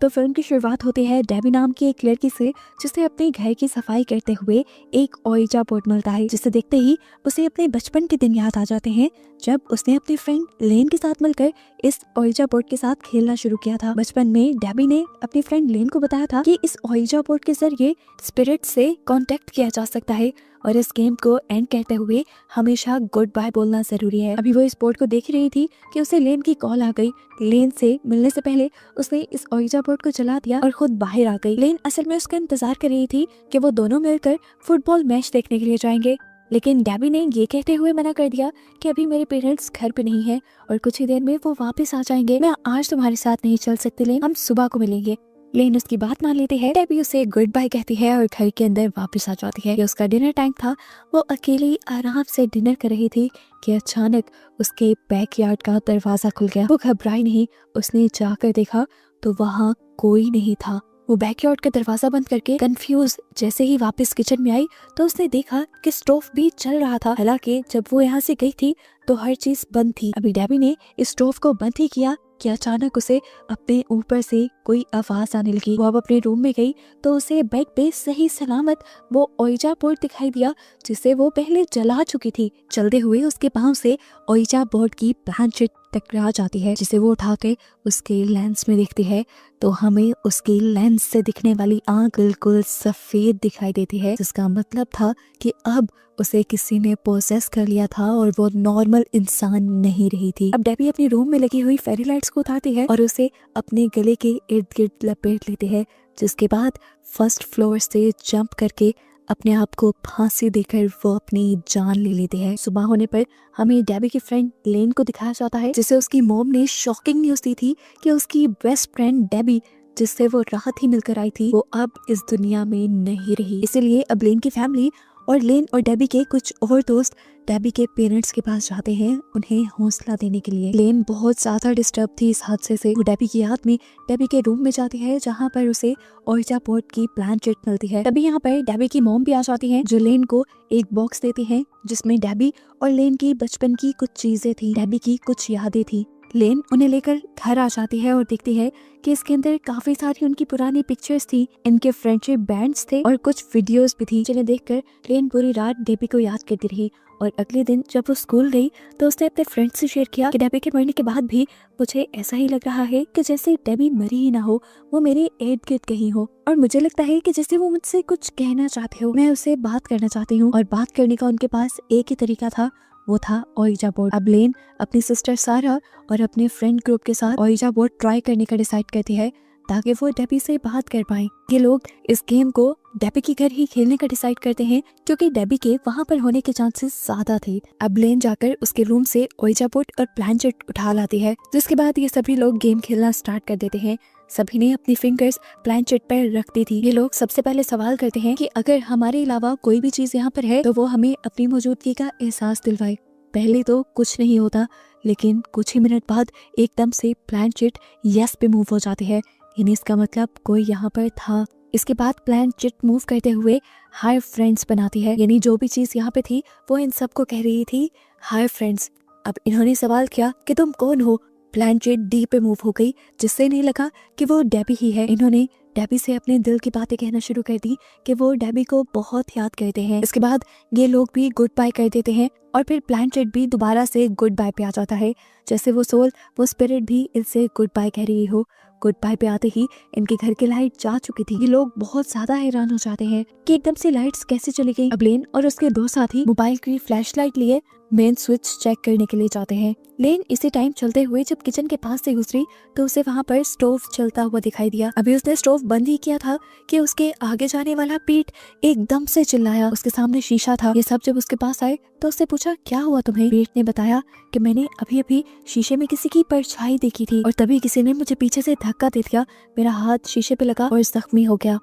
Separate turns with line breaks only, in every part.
तो फिल्म की शुरुआत होती है डेबी नाम की एक लड़की से, जिसे अपने घर की सफाई करते हुए एक ओइजा बोर्ड मिलता है, जिसे देखते ही उसे अपने बचपन के दिन याद आ जाते हैं, जब उसने अपने फ्रेंड लेन के साथ मिलकर इस ओइजा बोर्ड के साथ खेलना शुरू किया था। बचपन में डेबी ने अपनी फ्रेंड लेन को बताया था कि इस ओइजा बोर्ड के जरिए स्पिरिट से कांटेक्ट किया जा सकता है और इस गेम को एंड करते हुए हमेशा गुड बाय बोलना जरूरी है। अभी वो इस बोर्ड को देख रही थी कि उसे लेन की कॉल आ गई। लेन से मिलने से पहले उसने इस ओइजा बोर्ड को जला दिया और खुद बाहर आ गई। लेन असल में उसका इंतजार कर रही थी कि वो दोनों मिलकर फुटबॉल मैच देखने के लिए जाएंगे, लेकिन डेबी ने ये कहते हुए मना कर दिया कि अभी मेरे पेरेंट्स घर पे नहीं है और कुछ ही देर में वो वापस आ जाएंगे। मैं आज तुम्हारे साथ नहीं चल सकती लेन, हम सुबह को मिलेंगे। लेन उसकी बात मान लेती है। डेबी उसे गुड बाय कहती है और घर के अंदर वापस आ जाती है। ये उसका डिनर टाइम था। वो अकेली आराम से डिनर कर रही थी कि अचानक उसके बैकयार्ड का दरवाजा खुल गया। वो घबराई नहीं, उसने जाकर देखा तो वहाँ कोई नहीं था। वो बैकयार्ड का दरवाजा बंद करके कंफ्यूज जैसे ही वापस किचन में आई तो उसने देखा कि स्टोव भी चल रहा था। हालांकि जब वो यहाँ से गई थी तो हर चीज बंद थी। अभी डेबी ने इस स्टोव को बंद ही किया कि अचानक उसे अपने ऊपर से कोई आवाज आने लगी। वो अब अपने रूम में गई तो उसे बेड पे सही सलामत वो ओइजा बोर्ड दिखाई दिया, जिसे वो पहले जला चुकी थी। चलते हुए उसके पांव से ओइजा बोर्ड की प्लानचेट टकरा जाती है, जिसे वो उठाकर उसके लेंस में देखती है तो हमें उसकी लेंस से दिखने वाली आंख बिल्कुल सफेद दिखाई देती है, जिसका मतलब था कि अब उसे किसी ने पोसेस कर लिया था और वो नॉर्मल इंसान नहीं रही थी। अब डेबी अपनी रूम में लगी हुई फेरी लाइट्स को उठाती है और उसे अपने गले के इर्द गिर्द लपेट लेती है, जिसके बाद फर्स्ट फ्लोर से जंप करके अपने आप को फांसी देकर वो अपनी जान ले लेती है। सुबह होने पर हमें डेबी की फ्रेंड लेन को दिखाया जाता है, जिसे उसकी मॉम ने शॉकिंग न्यूज दी थी कि उसकी बेस्ट फ्रेंड डेबी, जिससे वो राहत ही मिलकर आई थी, वो अब इस दुनिया में नहीं रही। इसीलिए अब लेन की फैमिली और लेन और डेबी के कुछ और दोस्त डेबी के पेरेंट्स के पास जाते हैं उन्हें हौसला देने के लिए। लेन बहुत ज्यादा डिस्टर्ब थी इस हादसे से। वो डेबी की याद में डेबी के रूम में जाती है, जहाँ पर उसे ओइजा बोर्ड की प्लानचेट मिलती है। तभी यहाँ पर डेबी की मॉम भी आ जाती है, जो लेन को एक बॉक्स देती है जिसमें डेबी और लेन की बचपन की कुछ चीजें थी, डेबी की कुछ यादें थी। लेन उन्हें लेकर घर आ जाती है और देखती है कि इसके अंदर काफी सारी उनकी पुरानी पिक्चर्स थी, इनके फ्रेंडशिप बैंड्स थे और कुछ वीडियोस भी थी, जिन्हें देखकर लेन पूरी रात डेबी को याद करती रही। और अगले दिन जब वो स्कूल गई तो उसने अपने फ्रेंड से शेयर किया कि डेबी के मरने के बाद भी मुझे ऐसा ही लग रहा है कि जैसे डेबी मरी ही ना हो, वो मेरे इर्द गिर्द कहीं हो और मुझे लगता है कि जैसे वो मुझसे कुछ कहना चाहते हो। मैं उससे बात करना चाहती हूँ। और बात करने का उनके पास एक ही तरीका था, वो था ओइजा बोर्ड। अब लेन अपनी सिस्टर सारा और अपने फ्रेंड ग्रुप के साथ ओइजा बोर्ड ट्राई करने का डिसाइड करती है ताकि वो डेबी से बात कर पाए। ये लोग इस गेम को डेबी के घर ही खेलने का डिसाइड करते हैं क्योंकि डेबी के वहाँ पर होने के चांसेस ज्यादा थे। अब लेन जाकर उसके रूम से ओइजा बोर्ड और प्लानचेट उठा लाती है, जिसके बाद ये सभी लोग गेम खेलना स्टार्ट कर देते हैं। सभी ने अपनी फिंगर्स प्लानचेट पर रख दी थी। ये लोग सबसे पहले सवाल करते हैं कि अगर हमारे अलावा कोई भी चीज यहाँ पर है तो वो हमें अपनी मौजूदगी का एहसास दिलवाए। पहले तो कुछ नहीं होता, लेकिन कुछ ही मिनट बाद एकदम से प्लानचेट यस पे मूव हो जाती है, यानी इसका मतलब कोई यहाँ पर था। इसके बाद प्लानचेट मूव करते हुए हाय फ्रेंड्स बनाती है, यानी जो भी चीज यहाँ पे थी वो इन सबको कह रही थी हाय फ्रेंड्स। अब इन्होंने सवाल किया कि तुम कौन हो। प्लानचेट डी पे मूव हो गई, जिससे इन्हें लगा कि वो डेबी ही है। इन्होंने डेबी से अपने दिल की बातें कहना शुरू कर दी कि वो डेबी को बहुत याद करते हैं। इसके बाद ये लोग भी गुड बाय कर देते हैं और फिर प्लानचेट भी दोबारा से गुड बाय पे आ जाता है, जैसे वो सोल, वो स्पिरिट भी इनसे गुड बाय कह रही हो। गुड बाय पे आते ही इनके घर की लाइट जा चुकी थी। ये लोग बहुत ज्यादा हैरान हो जाते हैं कि एकदम से लाइट्स कैसे चली गई। अब लेन और उसके दो साथी मोबाइल की फ्लैशलाइट लिए मेन स्विच चेक करने के लिए जाते हैं। लेन इसी टाइम चलते हुए जब किचन के पास से गुजरी तो उसे वहाँ पर स्टोव चलता हुआ दिखाई दिया। अभी उसने स्टोव बंद ही किया था कि उसके आगे जाने वाला पीठ एकदम से चिल्लाया। उसके सामने शीशा था। ये सब जब उसके पास आए तो उससे पूछा क्या हुआ तुम्हें। पीठ ने बताया कि मैंने अभी अभी शीशे में किसी की परछाई देखी थी और तभी किसी ने मुझे पीछे से धक्का दे दिया, मेरा हाथ शीशे पे लगा और जख्मी हो गया।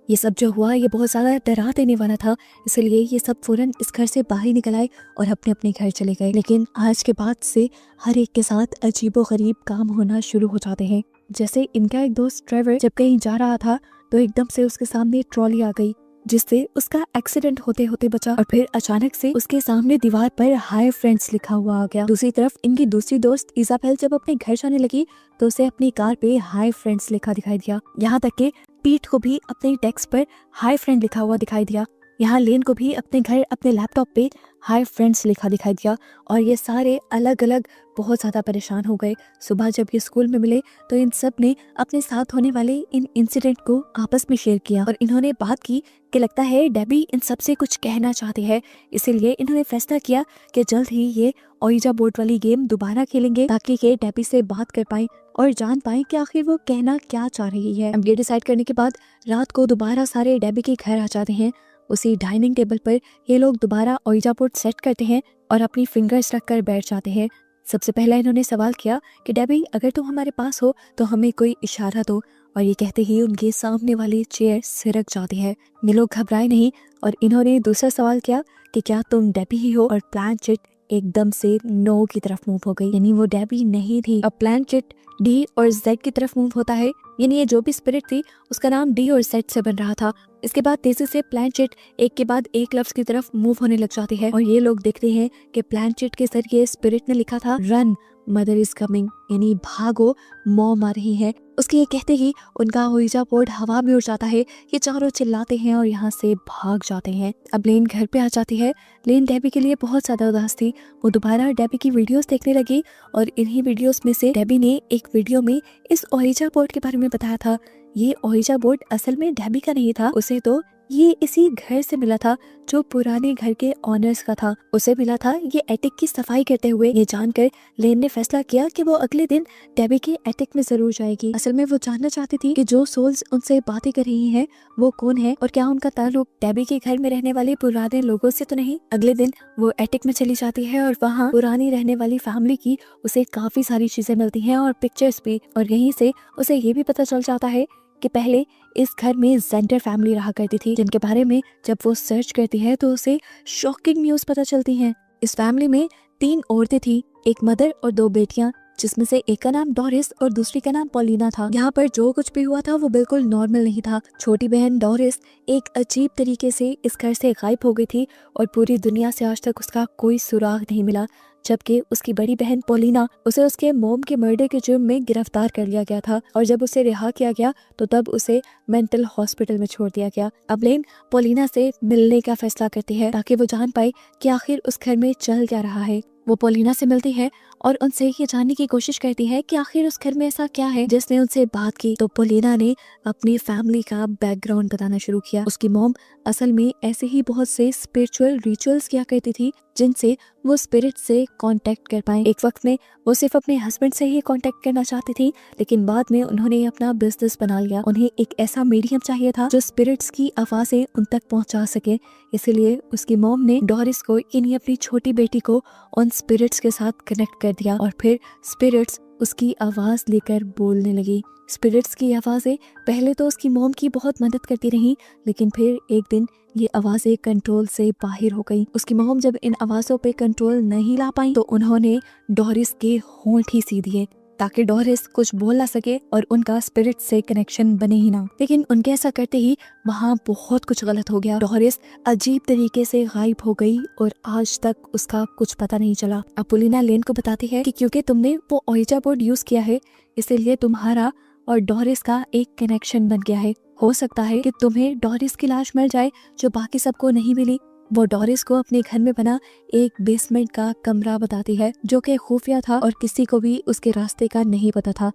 ये सब जो हुआ ये बहुत ज्यादा डरा देने वाला था, इसलिए ये सब फौरन इस घर से बाहर निकल आए और अपने अपने घर चले गए। लेकिन आज के बाद से हर एक के साथ अजीबोगरीब काम होना शुरू हो जाते हैं। जैसे इनका एक दोस्त ट्रेवर जब कहीं जा रहा था तो एकदम से उसके सामने ट्रॉली आ गई जिससे उसका एक्सीडेंट होते होते बचा। और फिर अचानक से उसके सामने दीवार पर हाय फ्रेंड्स लिखा हुआ आ गया। दूसरी तरफ इनकी दूसरी दोस्त इजाबेल जब अपने घर जाने लगी तो उसे अपनी कार पे हाय फ्रेंड्स लिखा दिखाई दिया। यहाँ तक कि पीट को भी अपने डेस्क पर हाय फ्रेंड लिखा हुआ दिखाई दिया। यहाँ लेन को भी अपने घर अपने लैपटॉप पे हाय फ्रेंड्स लिखा दिखाई दिया। और ये सारे अलग अलग बहुत ज़्यादा परेशान हो गए। सुबह जब ये स्कूल में मिले तो इन सब ने अपने साथ होने वाले इन इंसिडेंट को आपस में शेयर किया और इन्होंने बात की कि लगता है डेबी इन सब से कुछ कहना चाहती है। इसीलिए इन्होंने फैसला किया कि जल्द ही ये ओइजा बोर्ड वाली गेम दोबारा खेलेंगे ताकि ये डेबी से बात कर पाए और जान पाए कि आखिर वो कहना क्या चाह रही है। अब ये डिसाइड करने के बाद रात को दोबारा सारे डेबी के घर आ जाते हैं। उसी डाइनिंग टेबल पर ये लोग दोबारा ओइजा बोर्ड सेट करते हैं और अपनी फिंगर्स रखकर बैठ जाते हैं। सबसे पहला इन्होंने सवाल किया कि डेबी अगर तुम हमारे पास हो तो हमें कोई इशारा दो। और ये कहते ही उनके सामने वाली चेयर सिरक जाती है। ये लोग घबराए नहीं और इन्होंने दूसरा सवाल किया कि क्या तुम डेबी ही हो। और प्लानचेट एकदम से नो की तरफ मूव हो गई, यानी वो डेबी नहीं थी। अब प्लानचेट डी और जेड की तरफ मूव होता है, यानी ये जो भी स्पिरिट थी उसका नाम डी और जेड से बन रहा था। इसके बाद तेजी से प्लानचेट एक के बाद एक लफ्ज की तरफ मूव होने लग जाती है और ये लोग देखते हैं कि प्लानचेट के जरिए स्पिरिट ने लिखा था रन मदर इज कमिंग, यानी भागो मॉम आ रही है। उसके ये कहते ही उनका ओइजा बोर्ड हवा में उड़ जाता है। ये चारों चिल्लाते हैं और यहाँ से भाग जाते हैं। अब लेन घर पे आ जाती है। लेन डेबी के लिए बहुत ज्यादा उदास थी। वो दोबारा डेबी की वीडियोस देखने लगी और इन्हीं वीडियोस में से डेबी ने एक वीडियो में इस ओइजा बोर्ड के बारे में बताया था। ये ओइजा बोर्ड असल में डेबी का नहीं था, उसे तो ये इसी घर से मिला था जो पुराने घर के ऑनर्स का था। उसे मिला था ये एटिक की सफाई करते हुए। ये जानकर लेन ने फैसला किया कि वो अगले दिन डेबी के एटिक में जरूर जाएगी। असल में वो जानना चाहती थी कि जो सोल्स उनसे बातें कर रही हैं वो कौन है और क्या उनका ताल्लुक डेबी के घर में रहने वाले पुराने लोगों से तो नहीं। अगले दिन वो एटिक में चली जाती है और वहाँ पुरानी रहने वाली फैमिली की उसे काफी सारी चीजें मिलती हैं और पिक्चर्स भी। और यहीं से उसे ये भी पता चल जाता है कि पहले इस घर में जेंडर फैमिली रहा करती थी, जिनके बारे में जब वो सर्च करती है तो उसे शॉकिंग न्यूज पता चलती हैं। इस फैमिली में 3 औरतें थी, एक मदर और 2 बेटियां, जिसमें से एक का नाम डोरिस और दूसरी का नाम पॉलिना था। यहाँ पर जो कुछ भी हुआ था वो बिल्कुल नॉर्मल नहीं था। छोटी बहन डोरिस एक अजीब तरीके से इस घर से गायब हो गई थी और पूरी दुनिया से आज तक उसका कोई सुराग नहीं मिला, जबकि उसकी बड़ी बहन पोलिना उसे उसके मोम के मर्डर के जुर्म में गिरफ्तार कर लिया गया था और जब उसे रिहा किया गया तो तब उसे मेंटल हॉस्पिटल में छोड़ दिया गया। अब लेन पोलिना से मिलने का फैसला करती है ताकि वो जान पाए कि आखिर उस घर में चल क्या रहा है। वो पोलिना से मिलती है और उनसे ये जानने की कोशिश करती है कि आखिर उस घर में ऐसा क्या है जिसने उनसे बात की। तो पोलिना ने अपनी फैमिली का बैकग्राउंड बताना शुरू किया। उसकी मॉम असल में ऐसे ही बहुत से स्पिरिचुअल रिचुअल्स किया करती थी जिनसे वो स्पिरिट से कांटेक्ट कर पाए। एक वक्त में वो सिर्फ अपने हस्बैंड से ही कांटेक्ट करना चाहती थी, लेकिन बाद में उन्होंने अपना बिजनेस बना लिया। उन्हें एक ऐसा मीडियम चाहिए था जो स्पिरिट्स की आवाजें उन तक पहुंचा सके। इसीलिए उसकी मॉम ने डोरिस को यानी अपनी छोटी बेटी को उन स्पिरिट्स के साथ कनेक्ट कर दिया और फिर स्पिरिट्स उसकी आवाज लेकर बोलने लगी। स्पिरिट्स की आवाजें पहले तो उसकी मॉम की बहुत मदद करती रहीं, लेकिन फिर एक दिन ये आवाजें कंट्रोल से बाहर हो गई। उसकी मॉम जब इन आवाजों पे कंट्रोल नहीं ला पाई तो उन्होंने डोरिस के होंठ ही सी दिए ताकि डोरिस कुछ बोल ना सके और उनका स्पिरिट से कनेक्शन बने ही ना। लेकिन उनके ऐसा करते ही वहाँ बहुत कुछ गलत हो गया। डोरिस अजीब तरीके से गायब हो गई और आज तक उसका कुछ पता नहीं चला। अब पोलिना लेन को बताती है कि क्योंकि तुमने वो ओइजा बोर्ड यूज किया है इसीलिए तुम्हारा और डोरिस का एक कनेक्शन बन गया है। हो सकता है कि तुम्हें डोरिस की लाश मिल जाए जो बाकी सबको नहीं मिली। वो डोरिस को अपने घर में बना एक बेसमेंट का कमरा बताती है जो कि खुफिया था और किसी को भी उसके रास्ते का नहीं पता था।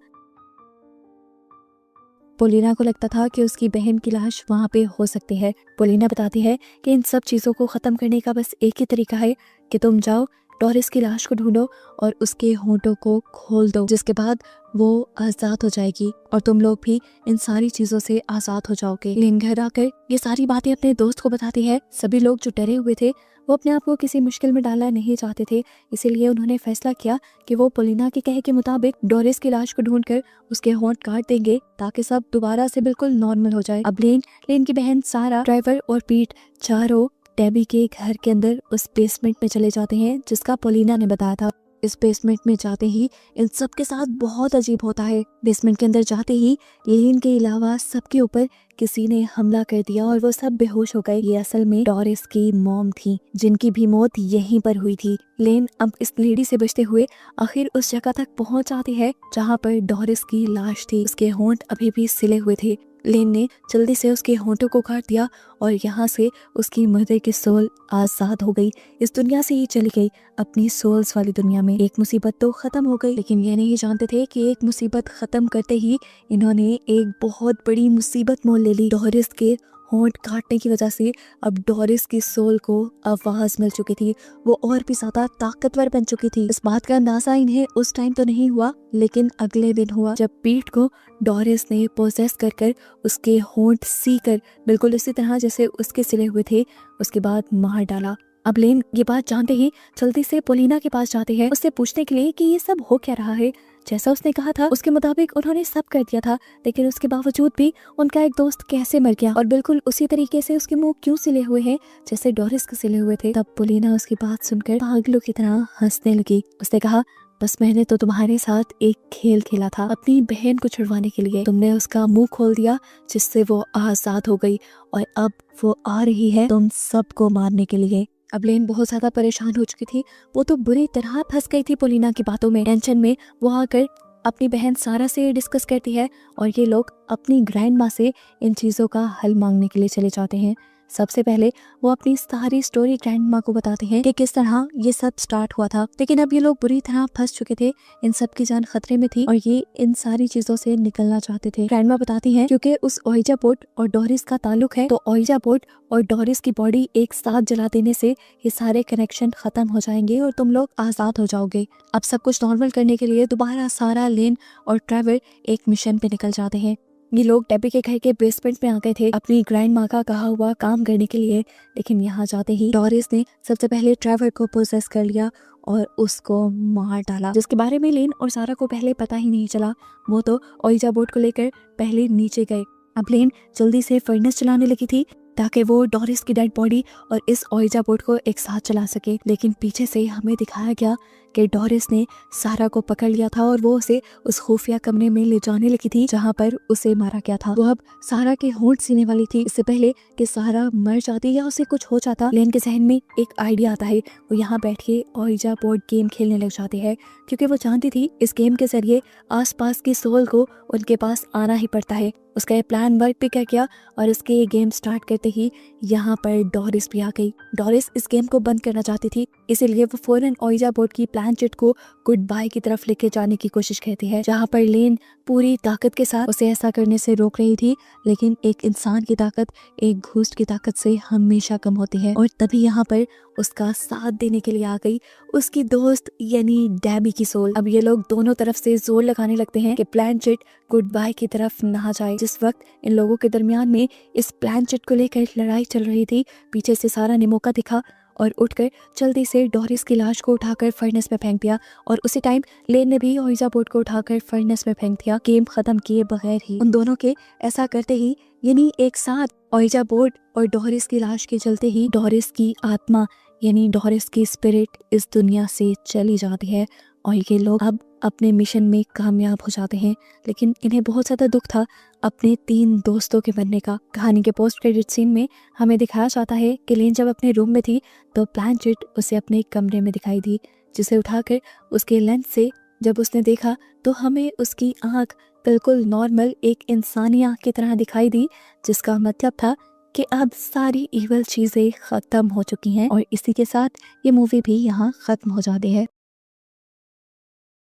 पोलिना को लगता था कि उसकी बहन की लाश वहाँ पे हो सकती है। पोलिना बताती है कि इन सब चीजों को खत्म करने का बस एक ही तरीका है कि तुम जाओ डोरिस की लाश को ढूंढो और उसके होंठों को खोल दो, जिसके बाद वो आजाद हो जाएगी और तुम लोग भी इन सारी चीजों से आजाद हो जाओगे। लेन घर आकर ये सारी बातें अपने दोस्त को बताती है। सभी लोग जो डरे हुए थे वो अपने आप को किसी मुश्किल में डालना नहीं चाहते थे, इसीलिए उन्होंने फैसला किया कि वो पोलिना के कहे के मुताबिक डोरिस की लाश को ढूंढकर उसके होंठ काट देंगे ताकि सब दोबारा से बिल्कुल नॉर्मल हो जाए। अब लेन की बहन सारा, ड्राइवर और पीट चारों डेबी के घर के अंदर उस बेसमेंट में चले जाते हैं जिसका पोलिना ने बताया था। इस बेसमेंट में जाते ही इन सब के साथ बहुत अजीब होता है। बेसमेंट के अंदर जाते ही लेन के अलावा सबके ऊपर किसी ने हमला कर दिया और वो सब बेहोश हो गए। ये असल में डोरिस की मॉम थी, जिनकी भी मौत यहीं पर हुई थी। लेन अब इस लेडी से बचते हुए आखिर उस जगह तक पहुंच जाती है जहां पर डोरिस की लाश थी। उसके होंठ अभी भी सिले हुए थे। लेन ने जल्दी से उसके होंठों को काट दिया और यहाँ से उसकी मदर की सोल आजाद हो गई, इस दुनिया से ही चली गई अपनी सोल्स वाली दुनिया में। एक मुसीबत तो खत्म हो गई, लेकिन ये नहीं जानते थे कि एक मुसीबत खत्म करते ही इन्होंने एक बहुत बड़ी मुसीबत मोल ले ली। डोरिस के होंठ काटने की वजह से अब डोरिस की सोल को आवाज मिल चुकी थी, वो और भी ज्यादा ताकतवर बन चुकी थी। इस बात का अंदाजा इन्हें उस टाइम तो नहीं हुआ, लेकिन अगले दिन हुआ जब पीट को डोरिस ने पोजेस कर उसके होंठ सी कर बिल्कुल उसी तरह जैसे उसके सिले हुए थे उसके बाद मार डाला। अब लेन ये बात जानते ही जल्दी से पोलिना के पास जाते हैं उससे पूछने के लिए कि ये सब हो क्या रहा है। जैसा उसने कहा था उसके मुताबिक उन्होंने सब कर दिया था, लेकिन उसके बावजूद भी उनका एक दोस्त कैसे मर गया और बिल्कुल उसी तरीके से उसके मुंह क्यों सिले हुए हैं जैसे डोरिस के सिले हुए थे। तब पोलिना उसकी बात सुनकर पागलों की तरह हंसने लगी। उसने कहा, बस मैंने तो तुम्हारे साथ एक खेल खेला था अपनी बहन को छुड़वाने के लिए। तुमने उसका मुंह खोल दिया जिससे वो आजाद हो गई और अब वो आ रही है तुम सबको मारने के लिए। अब लेन बहुत ज्यादा परेशान हो चुकी थी, वो तो बुरी तरह फंस गई थी पोलिना की बातों में। टेंशन में वो आकर अपनी बहन सारा से डिस्कस करती है और ये लोग अपनी ग्रैंड माँ से इन चीज़ों का हल मांगने के लिए चले जाते हैं। सबसे पहले वो अपनी सारी स्टोरी ग्रैंड माँ को बताते हैं कि किस तरह ये सब स्टार्ट हुआ था, लेकिन अब ये लोग बुरी तरह फंस चुके थे, इन सब की जान खतरे में थी और ये इन सारी चीजों से निकलना चाहते थे। ग्रैंड माँ बताती हैं क्योंकि उस ओइजा बोर्ड और डोरिस का ताल्लुक है, तो ओइजा बोर्ड और डोरिस की बॉडी एक साथ जला देने से ये सारे कनेक्शन खत्म हो जाएंगे और तुम लोग आजाद हो जाओगे। अब सब कुछ नॉर्मल करने के लिए दोबारा सारा, लेन और ट्रेवर एक मिशन पे निकल जाते हैं। ये लोग डेबी के घर के बेसमेंट में आ गए थे अपनी ग्रैंड माँ का कहा हुआ काम करने के लिए, लेकिन यहाँ जाते ही डोरिस ने सबसे पहले ट्रेवर को पोजेस कर लिया और उसको मार डाला, जिसके बारे में लेन और सारा को पहले पता ही नहीं चला। वो तो ओइजा बोर्ड को लेकर पहले नीचे गए। अब लेन जल्दी से फर्नेस चलाने लगी थी ताकि वो डोरिस की डेड बॉडी और इस ओइजा बोर्ड को एक साथ चला सके, लेकिन पीछे से हमें दिखाया गया कि डोरिस ने सारा को पकड़ लिया था और वो उसे उस खुफिया कमरे में ले जाने लगी थी जहाँ पर उसे मारा गया था। वो अब सारा के होंठ सीने वाली थी। इससे पहले कि सारा मर जाती या उसे कुछ हो जाता, लेन के जहन में एक आइडिया आता है। वो यहाँ बैठ के ओइजा बोर्ड गेम खेलने लग जाते हैं क्योंकि वो जानती थी इस गेम के जरिए आसपास की सोल को उनके पास आना ही पड़ता है। उसका ये प्लान वर्क भी कर गया और इसके ये गेम स्टार्ट करते ही यहाँ पर डोरिस भी आ गई। डोरिस इस गेम को बंद करना चाहती थी, इसीलिए वो फौरन ओइजा बोर्ड की प्लान चिट को गुड बाय की तरफ लेके जाने की कोशिश करती है, जहाँ पर लेन पूरी ताकत के साथ उसे ऐसा करने से रोक रही थी, लेकिन एक इंसान की ताकत एक घूस्ट की ताकत से हमेशा कम होती है। और तभी यहाँ पर उसका साथ देने के लिए आ गई उसकी दोस्त यानी डेबी की सोल। अब ये लोग दोनों तरफ से जोर लगाने लगते हैं कि प्लान चिट गुड बाय की तरफ ना जाए। जिस वक्त इन लोगों के दरमियान में इस प्लान चिट को लेकर लड़ाई चल रही थी, पीछे से सारा ने मौका दिखा और उठकर जल्दी से डोरिस की लाश को उठाकर फर्नेस में फेंक दिया और उसी टाइम लेन ने भी ओइजा बोर्ड को उठाकर फर्नेस में फेंक दिया, गेम खत्म किए बगैर ही। उन दोनों के ऐसा करते ही यानी एक साथ ओइजा बोर्ड और डोरिस की लाश के चलते ही डोरिस की आत्मा यानी डोरिस की स्पिरिट इस दुनिया से चली जाती है और ये लोग अब अपने मिशन में कामयाब हो जाते हैं। लेकिन इन्हें बहुत ज़्यादा दुख था अपने 3 दोस्तों के मरने का। कहानी के पोस्ट क्रेडिट सीन में हमें दिखाया जाता है कि लेन जब अपने रूम में थी तो प्लान चिट उसे अपने कमरे में दिखाई दी, जिसे उठाकर उसके लेंस से जब उसने देखा तो हमें उसकी आँख बिल्कुल नॉर्मल एक इंसानी आँख की तरह दिखाई दी, जिसका मतलब था कि अब सारी इवल चीज़ें ख़त्म हो चुकी हैं। और इसी के साथ ये मूवी भी यहाँ ख़त्म हो जाती है।